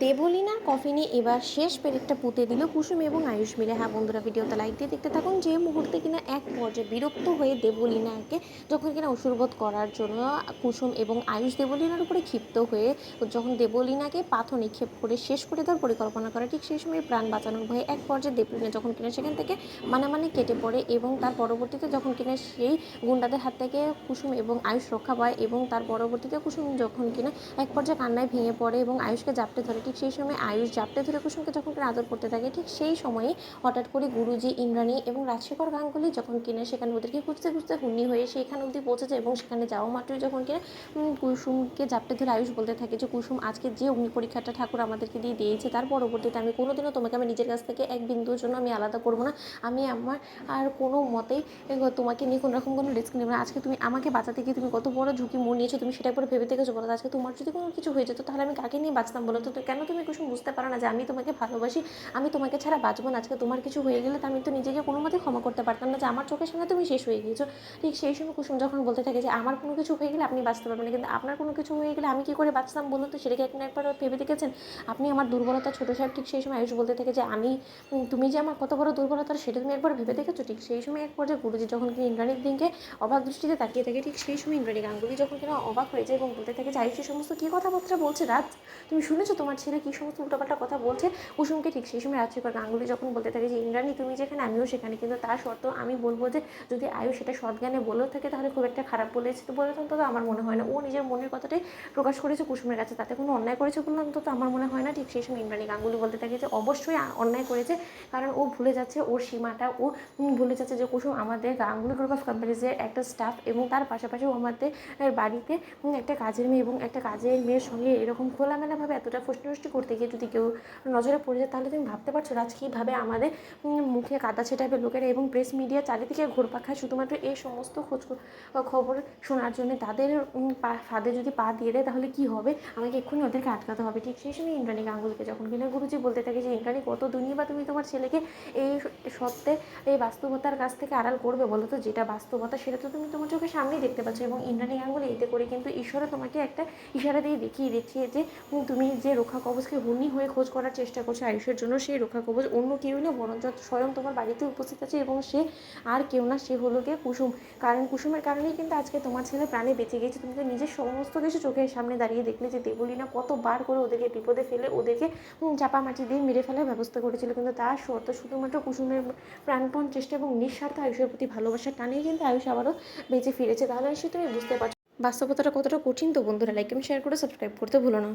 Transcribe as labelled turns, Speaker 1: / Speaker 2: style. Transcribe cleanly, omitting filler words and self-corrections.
Speaker 1: দেবলীনার কফিনে এবার শেষ পেরেকটা পুঁতে দিল কুসুম এবং আয়ুষ মিলে। হ্যাঁ বন্ধুরা, ভিডিওতে লাইক দিয়ে দেখতে থাকুন। যে মুহূর্তে কিনা এক পর্যায়ে বিরক্ত হয়ে দেবলীনাকে যখন কিনা অসুরবধ করার জন্য কুসুম এবং আয়ুষ দেবলীনার উপরে ক্ষিপ্ত হয়ে যখন দেবলীনাকে পাথর নিক্ষেপ করে শেষ করে দেওয়ার পরিকল্পনা করে, ঠিক সেই সময় প্রাণ বাঁচানোর ভয়ে এক পর্যায়ে দেবলীনা যখন কিনা সেখান থেকে মানে কেটে পড়ে এবং তার পরবর্তীতে যখন কিনা সেই গুন্ডাদের হাত থেকে কুসুম এবং আয়ুষ রক্ষা পায় এবং তার পরবর্তীতে কুসুম যখন কিনা এক পর্যায়ে কান্নায় ভেঙে পড়ে এবং আয়ুষকে জাপটে ধরে, ঠিক সেই সময় আয়ুষ জাপটে ধরে কুসুমকে যখন কিনা আদর করতে থাকে, ঠিক সেই সময়ই হঠাৎ করে গুরুজি, ইন্দ্রাণী এবং রাজশেখর গাঙ্গুলি যখন কিনা সেখানে ওদেরকে খুঁজতে খুঁজতে হুন্নি হয়ে সেখানে অবধি পৌঁছে যায় এবং সেখানে যাওয়া মাত্রই যখন কিনা কুসুমকে জাপটে ধরে আয়ুষ বলতে থাকে যে কুসুম, আজকে যে অগ্নি পরীক্ষাটা ঠাকুর আমাদেরকে দিয়ে দিয়েছে তার পরবর্তীতে আমি কোনোদিনও তোমাকে আমি নিজের কাছ থেকে এক বিন্দুর জন্য আমি আলাদা করবো না। আমি আমার আর কোনো মতেই তোমাকে নিয়ে কোনো রকম কোনো রিস্ক নেবে না। আজকে তুমি আমাকে বাঁচাতে গিয়ে তুমি কত বড় ঝুঁকি মোড় নিয়েছো, তুমি সেটা একবার ভেবে দেখেছো বলো? আজকে তোমার যদি কোনো কিছু হয়ে যেত তাহলে আমি কাকে নিয়ে বাঁচতাম বলো তো? কেন তুমি কুসুম বুঝতে পারো না যে আমি তোমাকে ভালোবাসি, আমি তোমাকে ছাড়া বাঁচবো না? আজকে তোমার কিছু হয়ে গেলে তো আমি তো নিজেকে কোনো মতেই ক্ষমা করতে পারতাম না যে আমার চোখের সামনে তুমি শেষ হয়ে গিয়েছো। ঠিক সেই সময় কুসুম যখন বলতে থাকে যে আমার কোনো কিছু হয়ে গেলে আপনি বাঁচতে পারবেন না, কিন্তু আপনার কোনো কিছু হয়ে গেলে আমি কী করে বাঁচতাম বলুন তো? সেটাকে আপনি একবার ভেবে দেখেছেন? আপনি আমার দুর্বলতা ছোটো সাহেব। ঠিক সেই সময় আয়ুষ বলতে থাকে যে আমি তুমি যে আমার কত বড় দুর্বলতা সেটা তুমি একবার ভেবে দেখেছো? ঠিক সেই সময় এক পর্যায়ে গুরুজি যখন কি ইন্দ্রাণীর দিকে অবাক দৃষ্টিতে তাকিয়ে থাকে, ঠিক সেই সময় ইন্দ্রাণী গাঙ্গুলি যখন কিনা অবাক হয়ে যায় এবং বলতে থাকে যে আয়ুষ সমস্ত কী কথাবার্তা বলছে রাজ, তুমি শুনেছো তোমার ছেলে কী সমস্ত উল্টোপাল্টা কথা বলছে কুসুমকে? ঠিক সেই সময় রাজশেখর গাঙ্গুলি যখন বলতে থাকে যে ইন্দ্রাণী তুমি যেখানে আমিও সেখানে, কিন্তু তার সত্ত্বেও আমি বলবো যে যদি আয়ুষ সেটা সৎজ্ঞানে বলেও থাকে তাহলে খুব একটা খারাপ বলেছে তো বলে অন্তত আমার মনে হয় না। ও নিজের মনের কথাটাই প্রকাশ করেছে কুসুমের কাছে, তাতে কোনো অন্যায় করেছে বলে অন্তত আমার মনে হয় না। ঠিক সেই সময় ইন্দ্রাণী গাঙ্গুলি বলতে থাকে যে অবশ্যই অন্যায় করেছে, কারণ ও ভুলে যাচ্ছে ওর সীমাটা, ও ভুলে যাচ্ছে যে কুসুম আমাদের গাঙ্গুলি গ্রুপ অফ কোম্পানিজের একটা স্টাফ এবং তার পাশাপাশি ও আমাদের বাড়িতে একটা কাজের মেয়ে এবং একটা কাজের মেয়ের সঙ্গে এরকম খোলামেলাভাবে এতটা ফষ্টি করতে গিয়ে যদি কেউ নজরে পড়ে যায় তাহলে তুমি ভাবতে পারছো রাজ কীভাবে আমাদের মুখে কাদা ছেটাবে লোকেরা এবং প্রেস মিডিয়া চারিদিকে ঘুরপাক খায় শুধুমাত্র এই সমস্ত খবর শোনার জন্য। তাদের ফাঁদে যদি পা দিয়ে দেয় তাহলে কী হবে? আমাকে এক্ষুনি ওদেরকে আটকাতে হবে। ঠিক সেই সময় ইন্দ্রাণী গাঙ্গুলিকে যখন কিনা গুরুজি বলতে থাকে যে ইন্দ্রাণী কত দুনিয়া বা তুমি তোমার ছেলেকে এই সত্যে এই বাস্তবতার কাছ থেকে আড়াল করবে বলো তো? যেটা বাস্তবতা সেটা তো তুমি তোমার চোখের সামনেই দেখতে পাচ্ছ এবং ইন্দ্রাণী গাঙ্গুলি এতে করে কিন্তু ঈশ্বরে তোমাকে একটা ইশারা দিয়ে দেখিয়ে দিচ্ছে যে তুমি যে রক্ষা কবচকে হুনি হয়ে খোঁজ করার চেষ্টা করছো আয়ুষের জন্য, সেই রক্ষা কবচ অন্য কেউই না বরঞ্চ স্বয়ং তোমার বাড়িতে উপস্থিত আছে এবং সে আর কেউ না, সে হলো গিয়ে কুসুম। কারণ কুসুমের কারণেই কিন্তু আজকে তোমার ছেলে প্রাণে বেঁচে গেছে। তুমি তো নিজের সমস্ত কিছু চোখের সামনে দাঁড়িয়ে দেখলে যে দেবলীনা কতবার করে ওদেরকে বিপদে ফেলে ওদেরকে চাপা মাটি দিয়ে মেরে ফেলার ব্যবস্থা করেছিল, কিন্তু তার সত্ত্বেও শুধুমাত্র কুসুমের প্রাণপণ চেষ্টা এবং নিঃস্বার্থ আয়ুষের প্রতি ভালোবাসার টানেই কিন্তু আয়ুষ আবারও বেঁচে ফিরেছে। তাহলে নিশ্চয়ই তুমি বুঝতে পারছো বাস্তবতাটা কতটা কঠিন। তো বন্ধুরা, লাইক এবং শেয়ার করে সাবস্ক্রাইব করতে ভুলো না।